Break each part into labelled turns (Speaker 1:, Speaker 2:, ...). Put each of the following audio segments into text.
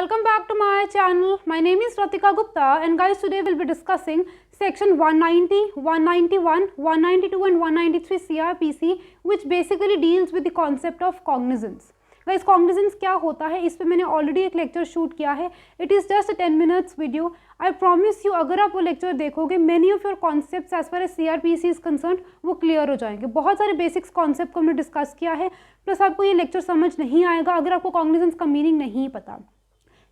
Speaker 1: Welcome back to my channel. My name is Ratika Gupta and guys, today we'll be discussing section 190, 191, 192 and 193 CRPC which basically deals with the concept of cognizance. Guys cognizance क्या होता है, इस पे मैंने already एक lecture shoot किया है. It is just 10 minutes video. I promise you अगर आप वो लेक्चर देखोगे many of your concepts as far as CRPC is concern वो क्लियर हो जाएंगे. बहुत सारे बेसिक्स कॉन्सेप्ट को हमने डिस्कस किया है, प्लस आपको ये लेक्चर समझ नहीं आएगा अगर आपको कॉग्निजेंस का मीनिंग नहीं पता.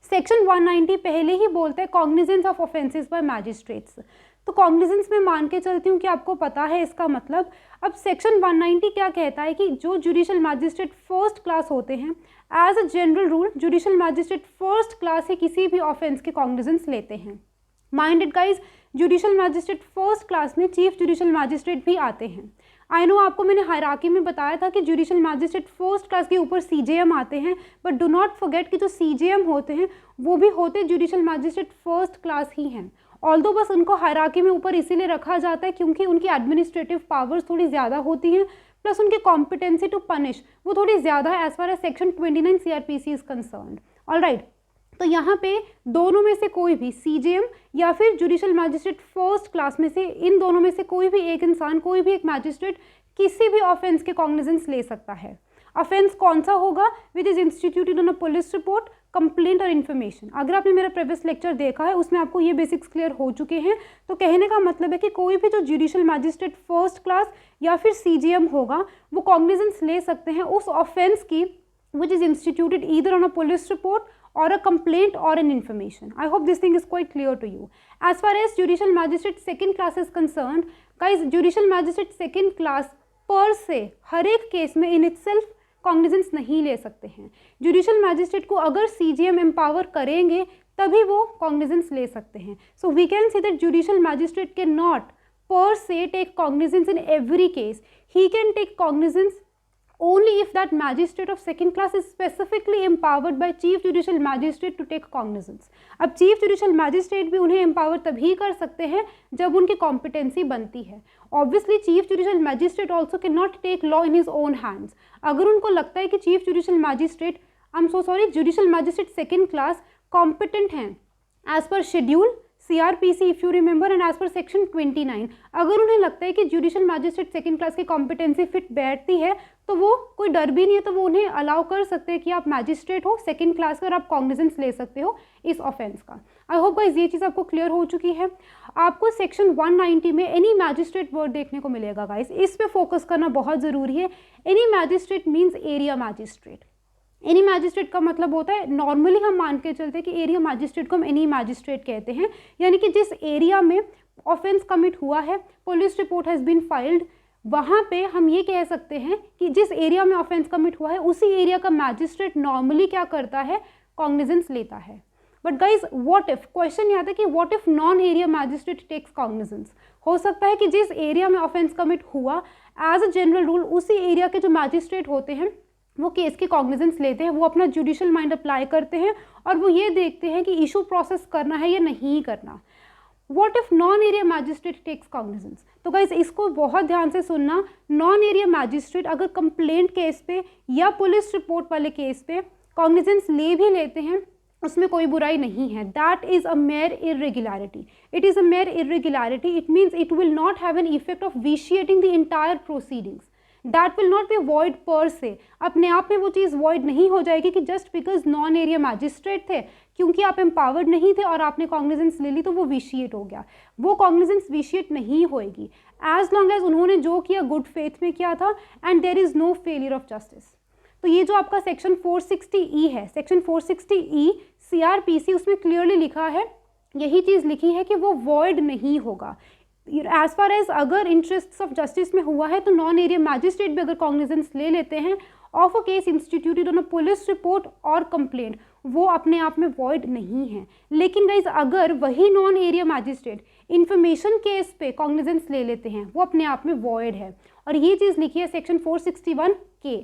Speaker 1: सेक्शन 190 पहले ही बोलते हैं cognizance of offences by magistrates. तो कॉग्निजेंस में मान के चलती हूँ कि आपको पता है इसका मतलब. अब सेक्शन 190 क्या कहता है कि जो जुडिशियल मैजिस्ट्रेट फर्स्ट क्लास होते हैं, as a general rule judicial magistrate first class से किसी भी ऑफेंस के कॉग्निजेंस लेते हैं. Mind it guys, judicial magistrate first class में चीफ जुडिशियल मैजिस्ट्रेट भी आते हैं. आई नो आपको मैंने हायरार्की में बताया था कि जुडिशियल मैजिस्ट्रेट फर्स्ट क्लास के ऊपर CJM आते हैं, बट डू नॉट फॉरगेट कि जो CJM होते हैं वो भी होते जुडिशियल मैजिस्ट्रेट फर्स्ट क्लास ही हैं. ऑल्दो बस उनको हायरार्की में ऊपर इसीलिए रखा जाता है क्योंकि उनकी एडमिनिस्ट्रेटिव पावर्स थोड़ी ज़्यादा होती हैं, प्लस उनकी कॉम्पिटेंसी टू पनिश वो थोड़ी ज़्यादा है as far as section 29 CRPC is concerned. Alright, तो यहाँ पे दोनों में से कोई भी CJM या फिर जुडिशियल मैजिस्ट्रेट फर्स्ट क्लास में से इन दोनों में से कोई भी एक इंसान, कोई भी एक मैजिस्ट्रेट किसी भी ऑफेंस के कॉग्निजेंस ले सकता है. ऑफेंस कौन सा होगा? Which is instituted on a police report, complaint और इन्फॉर्मेशन. अगर आपने मेरा प्रीवियस लेक्चर देखा है उसमें आपको ये बेसिक्स क्लियर हो चुके हैं. तो कहने का मतलब है कि कोई भी जो जुडिशियल मैजिस्ट्रेट फर्स्ट क्लास या फिर CJM होगा वो कॉग्निजेंस ले सकते हैं उस ऑफेंस की which is instituted either on a police report or a complaint or an information. I hope this thing is quite clear to you. As far as judicial magistrate second class is concerned, guys, judicial magistrate second class per se हर एक case में in itself cognizance नहीं ले सकते हैं. Judicial magistrate को अगर CJM empower करेंगे तभी वो कॉग्निजेंस ले सकते हैं. So we can see that judicial magistrate can not per se take cognizance in every case. He can take cognizance only if that magistrate of second class is specifically empowered by chief judicial magistrate to take cognizance. अब chief judicial magistrate भी उन्हें empower तभी कर सकते हैं जब उनकी competency बनती है. Obviously chief judicial magistrate also cannot take law in his own hands. अगर उनको लगता है कि chief judicial magistrate, I'm so sorry, judicial magistrate second class competent हैं as per schedule CRPC if you remember and as per section 29, अगर उन्हें लगता है कि जुडिशियल मैजिस्ट्रेट सेकंड क्लास की कॉम्पिटेंसी फिट बैठती है तो वो कोई डर भी नहीं है, तो वो उन्हें अलाउ कर सकते हैं कि आप मैजिस्ट्रेट हो सेकंड क्लास का और आप कॉग्निजेंस ले सकते हो इस ऑफेंस का. आई होप गाइस ये चीज़ आपको क्लियर हो चुकी है. आपको सेक्शन 190 में एनी मैजिस्ट्रेट वर्ड देखने को मिलेगा गाइस, इस पर फोकस करना बहुत ज़रूरी है. Any magistrate means area magistrate. Any magistrate का मतलब होता है, नॉर्मली हम मान के चलते हैं कि एरिया मैजिस्ट्रेट को हम एनी मैजिस्ट्रेट कहते हैं, यानी कि जिस एरिया में ऑफेंस कमिट हुआ है, police report has been filed, वहाँ पे हम ये कह सकते हैं कि जिस एरिया में ऑफेंस कमिट हुआ है उसी एरिया का मैजिस्ट्रेट नॉर्मली क्या करता है, कॉग्निजेंस लेता है. But guys what if, question आता है कि what if non area magistrate takes cognizance. हो सकता है कि जिस एरिया में ऑफेंस कमिट हुआ एज अ जनरल रूल उसी एरिया के जो मैजिस्ट्रेट होते हैं वो केस की कॉग्निजेंस लेते हैं, वो अपना जुडिशियल माइंड अप्लाई करते हैं और वो ये देखते हैं कि इशू प्रोसेस करना है या नहीं करना. What if non area magistrate takes cognizance. तो गाइस इसको बहुत ध्यान से सुनना. नॉन एरिया मैजिस्ट्रेट अगर कंप्लेंट केस पे या पुलिस रिपोर्ट वाले केस पे कॉग्निजेंस ले भी लेते हैं उसमें कोई बुराई नहीं है. That is a mere irregularity. It is a mere irregularity. It means it will not have an effect of vitiating the entire proceedings. That will not be void पर से. अपने आप में वो चीज़ वॉइड नहीं हो जाएगी कि just because non area magistrate थे, क्योंकि आप एम्पावर्ड नहीं थे और आपने कॉग्निजेंस ले ली तो वो विशिएट हो गया. वो कॉग्निजेंस विशिएट नहीं होएगी एज लॉन्ग एज उन्होंने जो किया गुड फेथ में किया था and there is no failure of justice. तो ये जो आपका सेक्शन 460E है, सेक्शन 460E CRPC, उसमें क्लियरली लिखा है, यही चीज़ लिखी है कि वो वॉइड नहीं होगा. एज फार एज अगर इंटरेस्ट ऑफ जस्टिस में हुआ है तो नॉन एरिया मैजिस्ट्रेट भी अगर कॉग्निजेंस ले लेते हैं of a case instituted on a police report और कंप्लेंट, वो अपने आप में वॉइड नहीं है. लेकिन गाइज अगर वही non area magistrate information case पे कॉग्निजेंस ले लेते हैं वो अपने आप में वॉइड है. और ये चीज़ लिखी है सेक्शन 461K.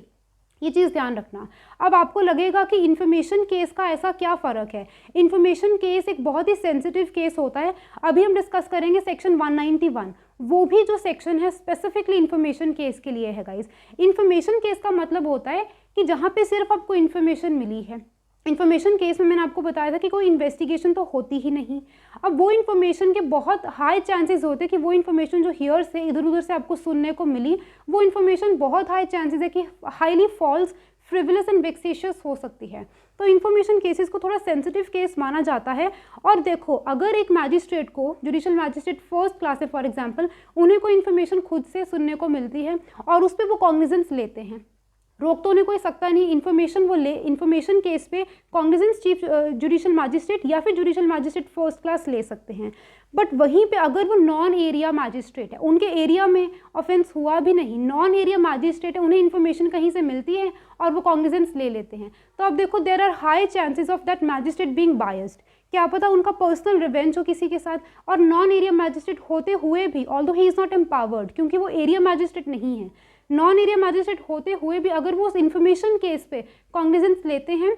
Speaker 1: ये चीज़ ध्यान रखना. अब आपको लगेगा कि इन्फॉर्मेशन केस का ऐसा क्या फ़र्क है. इन्फॉर्मेशन केस एक बहुत ही सेंसिटिव केस होता है. अभी हम डिस्कस करेंगे सेक्शन 191, वो भी जो सेक्शन है स्पेसिफिकली इन्फॉर्मेशन केस के लिए है गाइस. इन्फॉर्मेशन केस का मतलब होता है कि जहाँ पे सिर्फ आपको इन्फॉर्मेशन मिली है, इन्फॉर्मेशन केस में मैंने आपको बताया था कि कोई इन्वेस्टिगेशन तो होती ही नहीं। अब वो इन्फॉर्मेशन के बहुत हाई चांसेस होते हैं कि वो इन्फॉर्मेशन जो हियर से इधर उधर से आपको सुनने को मिली, वो इन्फॉर्मेशन बहुत हाई चांसेस है कि हाईली फॉल्स, फ्रिवलस एंड वेक्सेशियस हो सकती है। तो इन्फॉर्मेशन केसेस को थोड़ा सेंसिटिव केस माना जाता है। और देखो, अगर एक मैजिस्ट्रेट को, जुडिशियल मैजिस्ट्रेट फर्स्ट क्लास है फॉर एग्जांपल, उन्हें कोई इन्फॉर्मेशन खुद से सुनने को मिलती है और उस पर वो कॉग्निजेंस लेते हैं, रोक तो उन्हें कोई सकता नहीं, इन्फॉर्मेशन वो ले, इन्फॉर्मेशन केस पे कॉग्निजेंस चीफ जुडिशियल मैजिस्ट्रेट या फिर जुडिशियल मैजिस्ट्रेट फर्स्ट क्लास ले सकते हैं। बट वहीं पे अगर वो नॉन एरिया मैजिस्ट्रेट है, उनके एरिया में ऑफेंस हुआ भी नहीं, नॉन एरिया मैजिस्ट्रेट है, उन्हें इन्फॉर्मेशन कहीं से मिलती है और वो कॉग्निजेंस ले लेते हैं, तो अब देखो there are high chances of that magistrate being biased. क्या पता उनका पर्सनल रिवेंज हो किसी के साथ, और नॉन एरिया मैजिस्ट्रेट होते हुए भी, although he is not empowered, क्योंकि वो एरिया मैजिस्ट्रेट नहीं है, नॉन एरिया मैजिस्ट्रेट होते हुए भी अगर वो उस इन्फॉर्मेशन केस पे कॉग्निजेंस लेते हैं,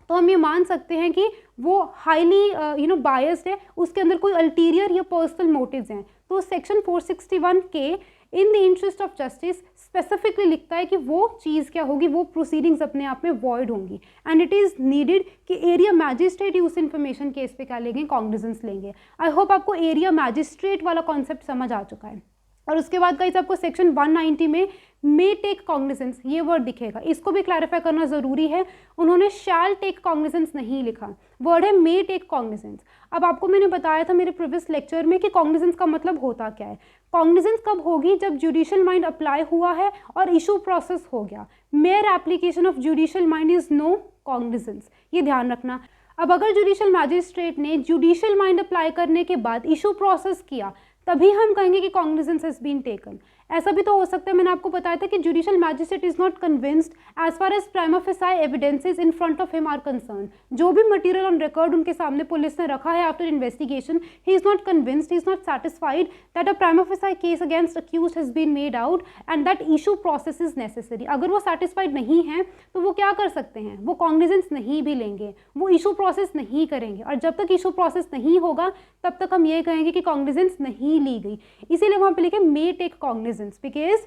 Speaker 1: तो हम ये मान सकते हैं कि वो हाईली बायस्ड है, उसके अंदर कोई अल्टीरियर या पर्सनल मोटिव्स हैं। तो सेक्शन 461 के in the interest of justice specifically लिखता है कि वो चीज़ क्या होगी, वो प्रोसीडिंग्स अपने आप में वॉइड होंगी, एंड इट इज़ नीडेड कि एरिया मैजिस्ट्रेट ही उस इन्फॉर्मेशन केस पे क्या लेंगे, कॉग्निजेंस लेंगे। आई होप आपको एरिया मैजिस्ट्रेट वाला कॉन्सेप्ट समझ आ चुका है। और उसके बाद गाइस आपको सेक्शन 190 में मे टेक कॉग्निजेंस ये वर्ड दिखेगा, इसको भी क्लैरिफाई करना ज़रूरी है। उन्होंने शैल टेक कॉग्निजेंस नहीं लिखा, वर्ड है मे टेक कॉग्निजेंस। अब आपको मैंने बताया था मेरे प्रीवियस लेक्चर में कि कॉग्निजेंस का मतलब होता क्या है। कॉग्निजेंस कब होगी, जब जुडिशियल माइंड अप्लाई हुआ है और इशू प्रोसेस हो गया। Mere application of judicial mind is no cognizance, ये ध्यान रखना। अब अगर जुडिशियल मैजिस्ट्रेट ने जुडिशियल माइंड अप्लाई करने के बाद इशू प्रोसेस किया, तभी हम कहेंगे कि कॉग्निजेंस हैज बीन टेकन। ऐसा भी तो हो सकता है, मैंने आपको बताया था कि judicial magistrate is not convinced as far as prima facie evidences in front of him are concern. जो भी मटेरियल ऑन रिकॉर्ड उनके सामने पुलिस ने रखा है after investigation, he is not convinced, he is not satisfied that a prima facie case against accused has been made out and that issue process is necessary. अगर वो satisfied नहीं है तो वो क्या कर सकते हैं, वो कॉग्निजेंस नहीं भी लेंगे, वो इशू प्रोसेस नहीं करेंगे, और जब तक इशू प्रोसेस नहीं होगा तब तक हम ये कहेंगे कि कॉग्निजेंस नहीं ली गई। इसीलिए वहाँ पे लिखे मे टेक कॉग्निजेंस, बिकॉज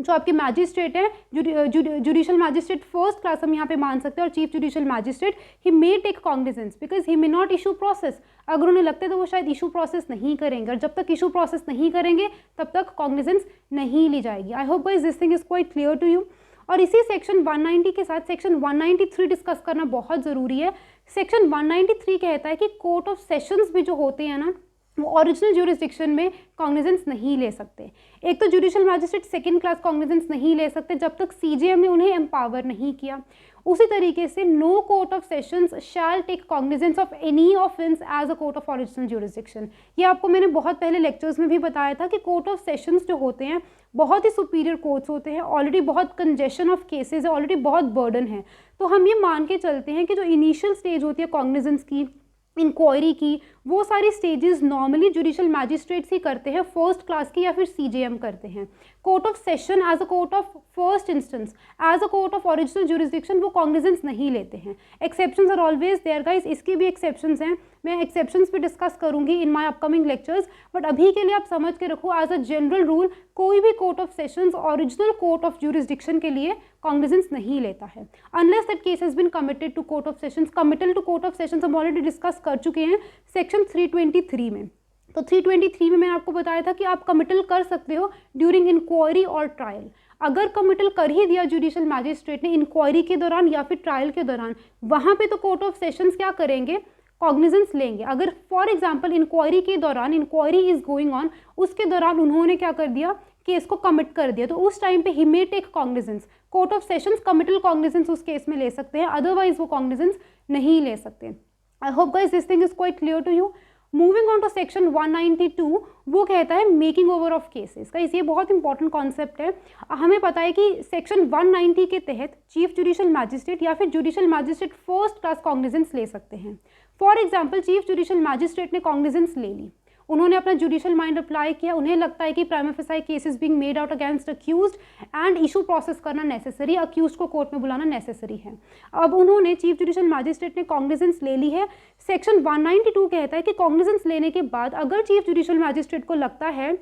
Speaker 1: जो आपके मैजिस्ट्रेट है, जुडिशियल मैजिस्ट्रेट फर्स्ट क्लास हम यहाँ पे मान सकते हैं, और chief judicial magistrate he may take cognizance because he may not issue process. अगर उन्हें लगता है तो वो शायद इशू प्रोसेस नहीं करेंगे, और जब तक इशू प्रोसेस नहीं करेंगे तब तक कॉग्निजेंस नहीं ली जाएगी। I hope guys this thing is quite clear to you. और इसी सेक्शन 190 के साथ सेक्शन 193 डिस्कस करना बहुत ज़रूरी है। सेक्शन 193 कहता है कि कोर्ट ऑफ सेशंस भी जो होते हैं ना, वो ओरिजिनल ज्यूरिसडिक्शन में कॉग्निजेंस नहीं ले सकते। एक तो judicial magistrate second class cognizance नहीं ले सकते जब तक सीजेएम ने उन्हें एम्पावर नहीं किया। उसी तरीके से no court of sessions shall take cognizance of any offence as a court of original jurisdiction. ये आपको मैंने बहुत पहले लेक्चर्स में भी बताया था कि कोर्ट ऑफ सेशंस जो होते हैं बहुत ही सुपीरियर कोर्ट्स होते हैं, ऑलरेडी बहुत कंजेशन ऑफ केसेज है, ऑलरेडी बहुत बर्डन है। तो हम ये मान के चलते हैं कि जो इनिशियल स्टेज होती है कॉग्निजेंस की, इंक्वायरी की, वो सारी स्टेजेस नॉर्मली जुडिशियल मैजिस्ट्रेट्स ही करते हैं, फर्स्ट क्लास की या फिर सीजेएम करते हैं। Court of session as a court of first instance, as a court of original jurisdiction वो कॉग्निजेंस नहीं लेते हैं। Exceptions are always there guys, इसकी भी एक्सेप्शंस हैं, मैं एक्सेप्शंस भी डिस्कस करूंगी in my upcoming lectures, but अभी के लिए आप समझ के रखो एज अ जनरल रूल कोई भी court of sessions original court of jurisdiction के लिए कॉग्निजेंस नहीं लेता है, unless that case has been committed to court of sessions. Committal to court of sessions हम ऑलरेडी डिस्कस कर चुके हैं सेक्शन 323 में। तो 323 में मैंने आपको बताया था कि आप कमिटल कर सकते हो ड्यूरिंग इंक्वायरी और ट्रायल। अगर कमिटल कर ही दिया जुडिशियल मैजिस्ट्रेट ने इंक्वायरी के दौरान या फिर ट्रायल के दौरान, वहाँ पे तो कोर्ट ऑफ सेशंस क्या करेंगे, कॉग्निजेंस लेंगे। अगर फॉर एग्जांपल इंक्वायरी के दौरान, इंक्वायरी इज गोइंग ऑन, उसके दौरान उन्होंने क्या कर दिया, केस को कमिट कर दिया, तो उस टाइम पे ही may take cognizance. Court of sessions committal cognizance उस केस में ले सकते हैं, अदरवाइज वो कॉग्निजेंस नहीं ले सकते। I hope guys this thing is quite clear to you. Moving on to section 192, वो कहता है making over of cases. Guys ये बहुत इंपॉर्टेंट कॉन्सेप्ट है। हमें पता है कि सेक्शन 190 के तहत चीफ जुडिशियल मैजिस्ट्रेट या फिर judicial magistrate first class cognizance ले सकते हैं। For example chief judicial magistrate ने कॉग्निजेंस ले ली, उन्होंने अपना जुडिशियल माइंड अप्लाई किया, उन्हें लगता है कि prima facie cases being made out against accused and issue process करना नेसेसरी, अक्यूज्ड को कोर्ट में बुलाना नेसेसरी है। अब उन्होंने चीफ जुडिशियल मैजिस्ट्रेट ने कॉग्निजेंस ले ली है। सेक्शन 192 कहता है कि कॉग्निजेंस लेने के बाद अगर चीफ जुडिशियल मैजिस्ट्रेट को लगता है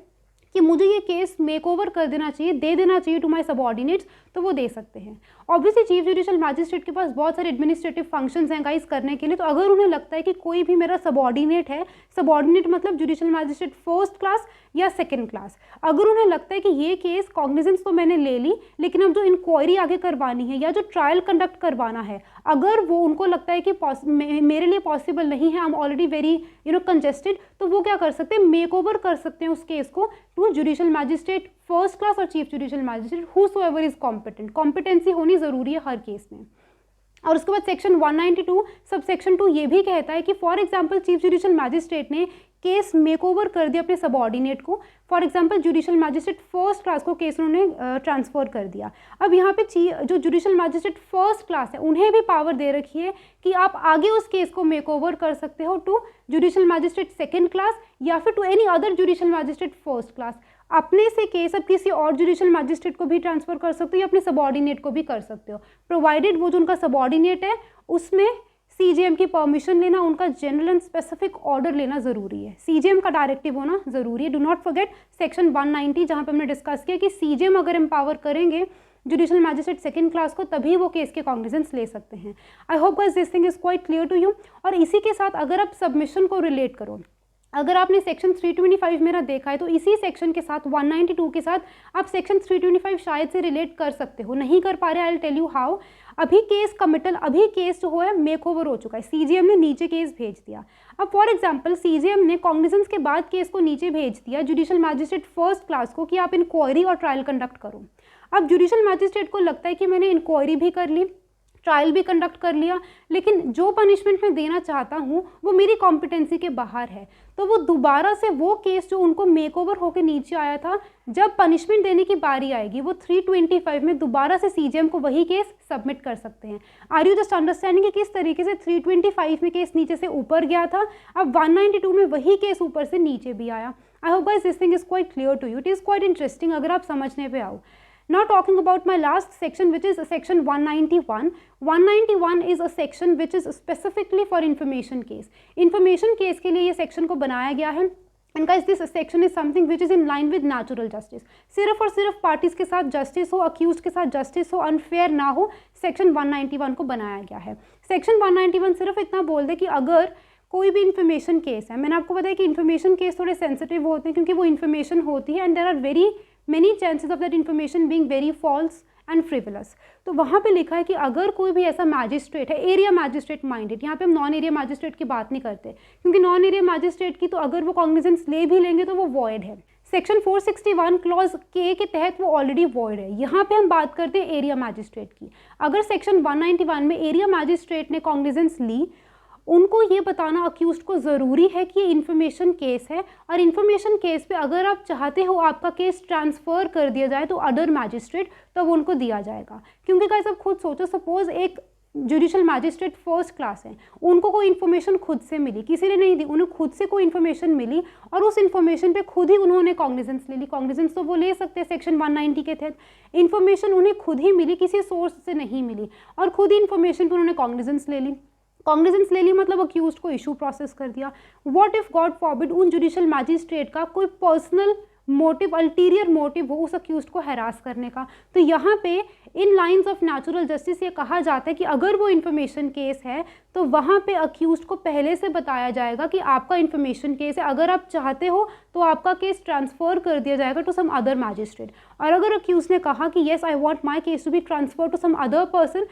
Speaker 1: कि मुझे ये केस मेक ओवर कर देना चाहिए, दे देना चाहिए टू माय सबऑर्डिनेट्स, तो वो दे सकते हैं। ऑब्वियसली चीफ जुडिशियल मैजिस्ट्रेट के पास बहुत सारे एडमिनिस्ट्रेटिव फंक्शंस हैं गाइस करने के लिए, तो अगर उन्हें लगता है कि कोई भी मेरा सबऑर्डिनेट है, सबऑर्डिनेट मतलब जुडिशियल मैजिस्ट्रेट फर्स्ट क्लास या सेकंड क्लास, अगर उन्हें लगता है कि ये केस कॉग्निजेंस तो मैंने ले ली, लेकिन अब जो इंक्वायरी आगे करवानी है या जो ट्रायल कंडक्ट करवाना है, अगर वो उनको लगता है कि मेरे लिए पॉसिबल नहीं है, I am already very congested, तो वो क्या कर सकते हैं, मेक ओवर कर सकते हैं उस केस को to judicial magistrate first class और chief judicial magistrate whosoever is competent. Competency होनी जरूरी है हर केस में। और उसके बाद सेक्शन 192 सब सेक्शन 2 ये भी कहता है कि for example chief judicial magistrate ने केस मेक ओवर कर दिया अपने सबऑर्डिनेट को, for example judicial magistrate first class को केस उन्होंने ट्रांसफर कर दिया। अब यहाँ पे जो जुडिशियल मैजिस्ट्रेट फर्स्ट क्लास है उन्हें भी पावर दे रखी है कि आप आगे उस केस को मेक ओवर कर सकते हो to judicial magistrate second class या फिर to any other judicial magistrate first class. अपने से केस अब किसी और जुडिशियल मैजिस्ट्रेट को भी ट्रांसफर कर सकते हो या अपने सबऑर्डिनेट को भी कर सकते हो, प्रोवाइडेड वो जो उनका सबऑर्डिनेट है उसमें सीजेएम की परमिशन लेना, उनका जनरल एंड स्पेसिफिक ऑर्डर लेना जरूरी है, सीजेएम का डायरेक्टिव होना जरूरी है। डू नॉट फॉरगेट सेक्शन 190 जहां पे हमने डिस्कस किया कि सीजेएम अगर एम्पावर करेंगे जुडिशियल मैजिस्ट्रेट सेकंड क्लास को तभी वो केस के कॉग्निजेंस ले सकते हैं। I hope guys this thing is quite clear to you. और इसी के साथ अगर आप सबमिशन को रिलेट करो, अगर आपने सेक्शन 325 मेरा देखा है तो इसी सेक्शन के साथ 192 के साथ आप सेक्शन 325 शायद से रिलेट कर सकते हो, नहीं कर पा रहे, I will tell you how. अभी केस कमिटल, अभी केस जो है मेक ओवर हो चुका है, सीजीएम ने नीचे केस भेज दिया। अब फॉर एग्जांपल सीजीएम ने कॉग्निजेंस के बाद केस को नीचे भेज दिया जुडिशियल मैजिस्ट्रेट फर्स्ट क्लास को कि आप इंक्वायरी और ट्रायल कंडक्ट करो। अब जुडिशियल मैजिस्ट्रेट को लगता है कि मैंने इंक्वायरी भी कर ली, ट्रायल भी कंडक्ट कर लिया, लेकिन जो पनिशमेंट मैं देना चाहता हूँ वो मेरी कॉम्पिटेंसी के बाहर है, तो वो दोबारा से वो केस जो उनको मेक ओवर होकर नीचे आया था, जब पनिशमेंट देने की बारी आएगी वो 325 में दोबारा से सीजीएम को वही केस सबमिट कर सकते हैं। आर यू जस्ट अंडरस्टैंडिंग कि किस तरीके से 325 में केस नीचे से ऊपर गया था, अब 192 में वही केस ऊपर से नीचे भी आया। I hope guys this thing is quite clear to you, it is quite interesting अगर आप समझने पे आओ। Now talking about my last section, which is section 191. 191 is a section which is specifically for information case. Information case के लिए ये section को बनाया गया है। And guys, this section is something which is in line with natural justice. सिर्फ और सिर्फ पार्टीज के साथ जस्टिस हो, अक्यूज के साथ जस्टिस हो, अनफेयर ना हो, सेक्शन 191 को बनाया गया है। सेक्शन 191 सिर्फ इतना बोल दे कि अगर कोई भी इन्फॉर्मेशन केस है, मैंने आपको बताया कि इन्फॉर्मेशन केस थोड़े सेंसिटिव होते हैं क्योंकि वो इन्फॉर्मेशन होती है and there are very many chances of that information being very false and frivolous। तो वहाँ पे लिखा है कि अगर कोई भी ऐसा मैजिस्ट्रेट है, एरिया मैजिस्ट्रेट माइंडेड, यहाँ पे हम नॉन एरिया मैजिस्ट्रेट की बात नहीं करते क्योंकि नॉन एरिया मैजिस्ट्रेट की तो अगर वो कॉग्निजेंस ले भी लेंगे तो वो वॉइड है, सेक्शन 461 क्लॉज के तहत वो ऑलरेडी वॉइड है। यहाँ पे हम बात करते हैं एरिया मैजिस्ट्रेट की। अगर सेक्शन 191 में एरिया मैजिस्ट्रेट ने कॉग्निजेंस ली, उनको ये बताना अक्यूज्ड को ज़रूरी है कि ये इन्फॉर्मेशन केस है और इन्फॉर्मेशन केस पे अगर आप चाहते हो आपका केस ट्रांसफ़र कर दिया जाए तो अदर मैजिस्ट्रेट, तो वो उनको दिया जाएगा। क्योंकि गाइस अब खुद सोचो, सपोज एक जुडिशियल मैजिस्ट्रेट फर्स्ट क्लास है, उनको कोई इन्फॉर्मेशन खुद से मिली, किसी ने नहीं दी, उन्हें खुद से कोई इन्फॉर्मेशन मिली और उस इन्फॉर्मेशन पे खुद ही उन्होंने कॉग्निजेंस ले ली। कॉग्निजेंस तो वो ले सकते हैं सेक्शन 190 के तहत, इन्फॉर्मेशन उन्हें खुद ही मिली, किसी सोर्स से नहीं मिली और खुद ही इन्फॉर्मेशन पर उन्होंने कॉग्निजेंस ले ली। कॉग्निजेंस ले ली मतलब अक्यूज्ड को इशू प्रोसेस कर दिया। व्हाट इफ गॉड फॉरबिड उन जुडिशियल मैजिस्ट्रेट का कोई पर्सनल मोटिव, अल्टीरियर मोटिव हो उस अक्यूज्ड को हैरास करने का, तो यहाँ पे इन लाइंस ऑफ नेचुरल जस्टिस ये कहा जाता है कि अगर वो इन्फॉर्मेशन केस है तो वहाँ पे अक्यूज्ड को पहले से बताया जाएगा कि आपका इन्फॉर्मेशन केस है, अगर आप चाहते हो तो आपका केस ट्रांसफ़र कर दिया जाएगा टू सम अदर मैजिस्ट्रेट। और अगर अक्यूज्ड ने कहा कि yes I want my case to be transfer to some other person,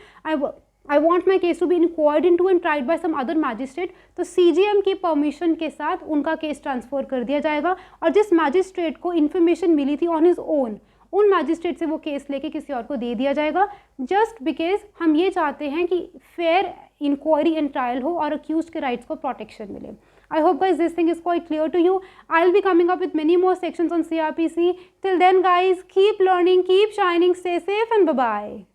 Speaker 1: I want my case to be inquired into and tried by some other magistrate, तो CGM की permission के साथ उनका केस ट्रांसफ़र कर दिया जाएगा और जिस मैजिस्ट्रेट को इन्फॉर्मेशन मिली थी ऑन हिज ओन, उन मैजिस्ट्रेट से वो केस लेके किसी और को दे दिया जाएगा, जस्ट बिकॉज हम ये चाहते हैं कि फेयर इंक्वायरी एंड ट्रायल हो और अक्यूज्ड के राइट्स को प्रोटेक्शन मिले। I hope guys this thing is quite clear to you. I'll be coming up with many more sections on CRPC. Till then guys, keep learning, keep shining, stay safe and bye-bye.